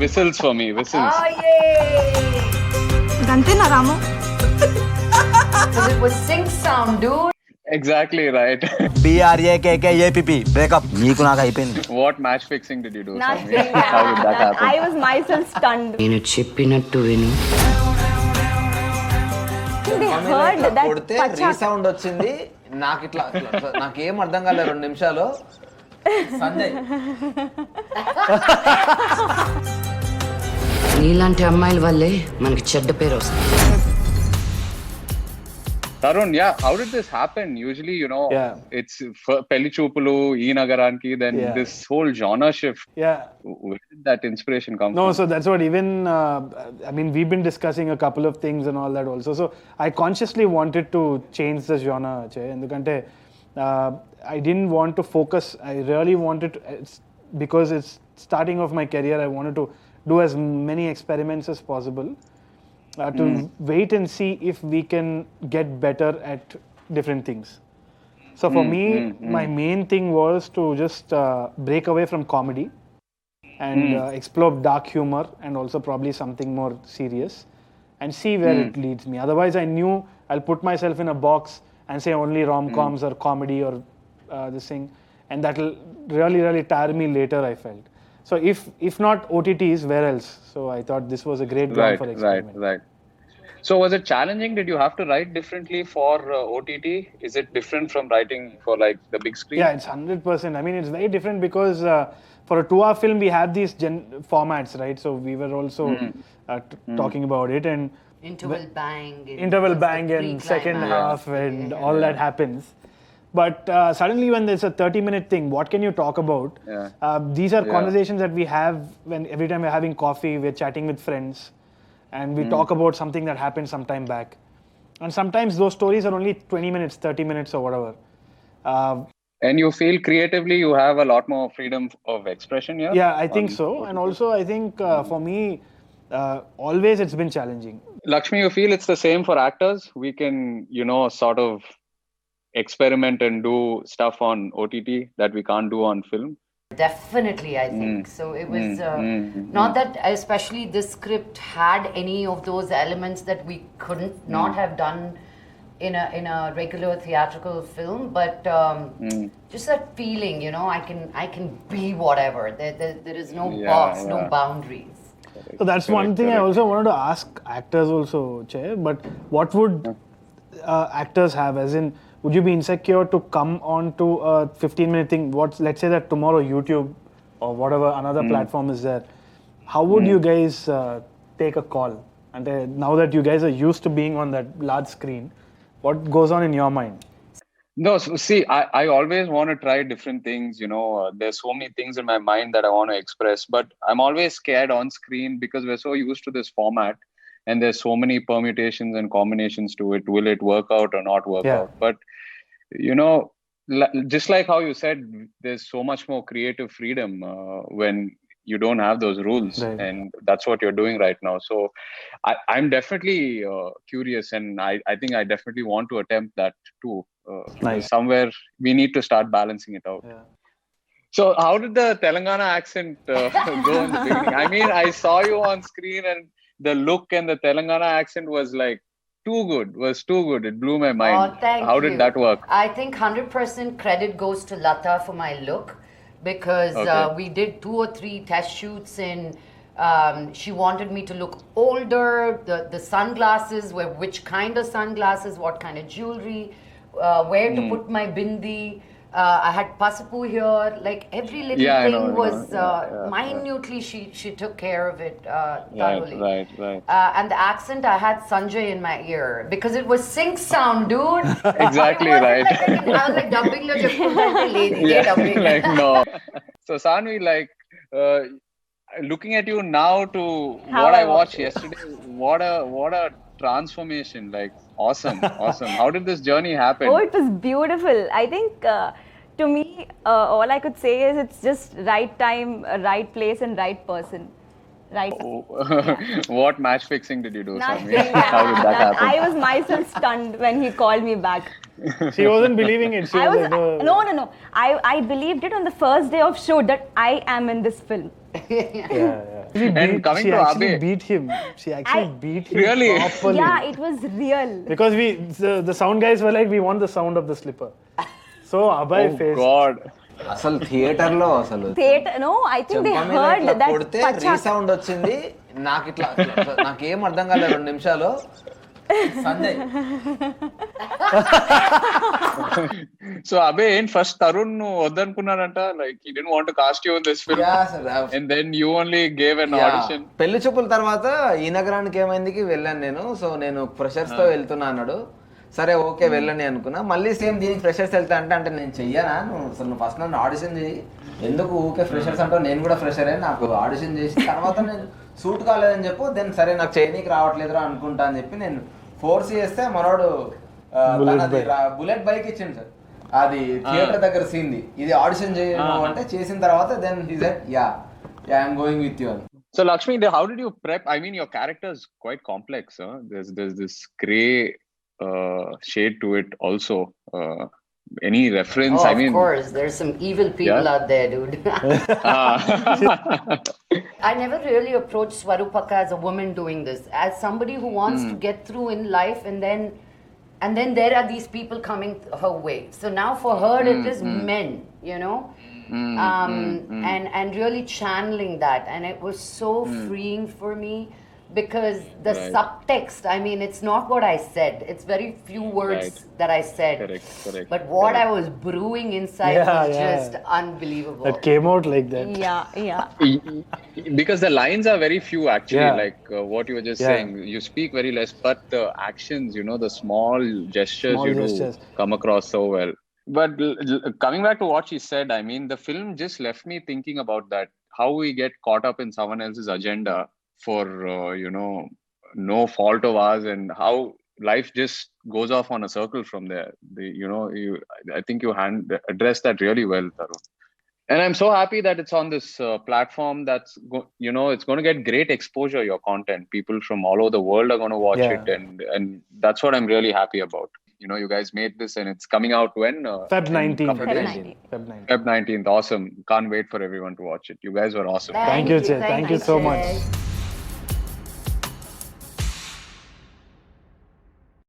Whistles for me, whistles. Oh, yay! అంతేనా రాము? Because it was sync sound, dude. Exactly right. BRAKKAPP breakup నీకు నాకు అయిపోయింది. What match fixing did you do? Nothing. Samir? How did that happen? I was myself stunned. నేను చెప్పినట్టు విని They heard that కొడితే pachak. Resound వచ్చింది. నాకు ఇట్లా నాకేం అర్థం కాలేదు 2 నిమిషాలు. సంజయ్ నీలాంటి అమ్మాయిల వల్లే మనకి చెడ్డ పేరు వస్తుంది. Tarun, yeah, how did this happen? Usually, it's Pelli Choopulu, E Nagaranki, then this whole genre shift. Yeah. Where did that inspiration come No, from? so that's what even, we've been discussing a couple of things and all that also. So I consciously wanted to change the genre, ఎందుకంటే I didn't want to focus. I really wanted to, because it's starting off my career, I wanted to do as many experiments as possible. To wait and see if we can get better at different things. So for me, my main thing was to just break away from comedy and explore dark humor and also probably something more serious and see where it leads me. Otherwise, I knew I'll put myself in a box and say only rom-coms or comedy or this thing, and that'll really, really tire me later, I felt. So if not OTTs, where else? So I thought this was a great ground for experiment. Right. So was it challenging? Did you have to write differently for OTT? Is it different from writing for like the big screen? Yeah, it's 100%. I mean, it's very different because for a 2-hour film, we have these formats, right? So we were also talking about it, and Interval bang and second half and all that happens. But suddenly when there's a 30-minute thing, what can you talk about? These are conversations that we have when every time we're having coffee, we're chatting with friends, and we talk about something that happened some time back. And sometimes those stories are only 20 minutes, 30 minutes or whatever. And you feel creatively you have a lot more freedom of expression here? Yeah, I think so. And also I think for me, always it's been challenging. Lakshmi, you feel it's the same for actors? We can, sort of experiment and do stuff on OTT that we can't do on film? Definitely, I think. So it was not that especially this script had any of those elements that we couldn't not have done in a regular theatrical film, but just that feeling, I can be whatever. There is no box, no boundaries. So that's one thing I also wanted to ask actors also, Che, but what would actors have, as in, would you be insecure to come on to a 15-minute thing? Let's say that tomorrow YouTube or whatever another platform is there. How would you guys take a call? And now that you guys are used to being on that large screen, what goes on in your mind? No, so see, I always want to try different things. There's so many things in my mind that I want to express, but I'm always scared on screen because we're so used to this format. And there's so many permutations and combinations to it. Will it work out or not work out? But, just like how you said, there's so much more creative freedom when you don't have those rules. Right. And that's what you're doing right now. So I'm definitely curious, and I think I definitely want to attempt that too. Nice. Somewhere we need to start balancing it out. Yeah. So how did the Telangana accent go in the beginning? I mean, I saw you on screen and the look and the Telangana accent was like too good. It blew my mind. Oh, thank How you. did that work? I think 100% credit goes to Lata for my look, because we did 2 or 3 test shoots and she wanted me to look older. The sunglasses, which kind of sunglasses, what kind of jewelry, where to put my bindi. I had Pasupu here, like every little thing was minutely she took care of it thoroughly. Right. And the accent, I had Sanjay in my ear because it was sync sound, dude. Exactly right. I was like dubbing lo cheptunnante lady dubbing. Like no. So Sanvi, like looking at you now to what I watched yesterday, what a transformation! Like awesome. How did this journey happen? Oh, it was beautiful. I think to me, all I could say is it's just right time, right place, and right person. Right. What match fixing did you do, Sanvi? Nothing. How did that happen? I was myself stunned when he called me back. She wasn't believing it. She I was like, no. I believed it on the first day of shoot that I am in this film. And coming she to actually Abe. beat him. She actually beat him Really? properly. Yeah, it was real. Because the sound guys were like, we want the sound of the slipper. So Abhay Oh faced. God. అసలు theatre లో అసలు Theatre, no, I think they చెంప మీద heard ఇట్లా that కొడితే pachak. Resound వచ్చింది. నాకేం అర్థం కాలేదు 2 నిమిషాలు. Sanjay So Abe ain't first Tarun వద్దనుకున్నారంట, like he didn't want to cast you in this film. And then you only gave an audition. పెళ్లి చూపుల తర్వాత ఈ నగరానికి ఏమైందికి వెళ్ళాను నేను. సో నేను ఫ్రెషర్స్ తో వెళ్తున్నా అన్నాడు. సరే ఓకే వెళ్ళని అనుకున్నా. మళ్ళీ సేమ్ దీనికి ఫ్రెషర్స్ వెళ్తా అంటే నేను చెయ్యనా, నువ్వు ఫస్ట్ నన్ను ఆడిషన్ చేయి, ఎందుకు ఊకే ఫ్రెషర్స్ అంటావు, నేను కూడా ఫ్రెషరే, నాకు ఆడిషన్ చేసి తర్వాత నేను సూట్ కాలేదని చెప్పు, దెన్ సరే నాకు చేయనీకి రావట్లేదురా అనుకుంటా అని చెప్పి నేను ఫోర్స్ చేస్తే మనోడు బుల్లెట్ బైక్ ఇచ్చిండు సార్. అది థియేటర్ దగ్గర సీన్ది, ఇది ఆడిషన్ చేయను అంటే చేసిన తర్వాత then he said yeah I'm going with you అని. So Lakshmi, how did you prep? I mean, your character is quite complex. Huh? There's this gray shade to it also. Any reference? Oh, I mean, of course, there's some evil people Yeah. out there, dude. ah. I never really approached Swarupaka as a woman doing this, as somebody who wants to get through in life, and then there are these people coming her way. So now for her, it is men, you know, and really channeling that, and it was so freeing for me. Because the subtext, I mean, it's not what I said. It's very few words that I said. Correct. But what I was brewing inside was just unbelievable. That came out like that. Yeah. Because the lines are very few actually. Yeah. Like what you were just saying, you speak very less, but the actions, you know, the small gestures Small you gestures. do come across so well. But coming back to what she said, I mean, the film just left me thinking about that, how we get caught up in someone else's agenda for you know, no fault of ours, and how life just goes off on a circle from there. I think you addressed that really well, Tarun. And I'm so happy that it's on this platform that's it's going to get great exposure, your content. People from all over the world are going to watch it, and that's what I'm really happy about. You know, you guys made this, and it's coming out when? Feb 19th. Feb 19th. Feb 19th. Awesome. Can't wait for everyone to watch it. You guys were awesome. Thank you, Che. Thank you so much. Che.